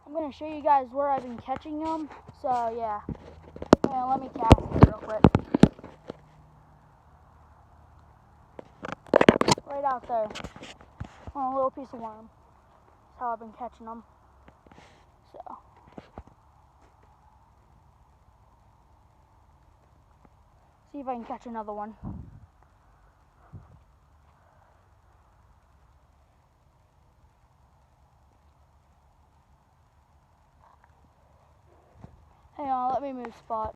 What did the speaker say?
I'm going to show you guys where I've been catching them. So yeah, let me cast it real quick. Right out there on a little piece of worm. That's how I've been catching them. So. See if I can catch another one. Hang on, let me move spot.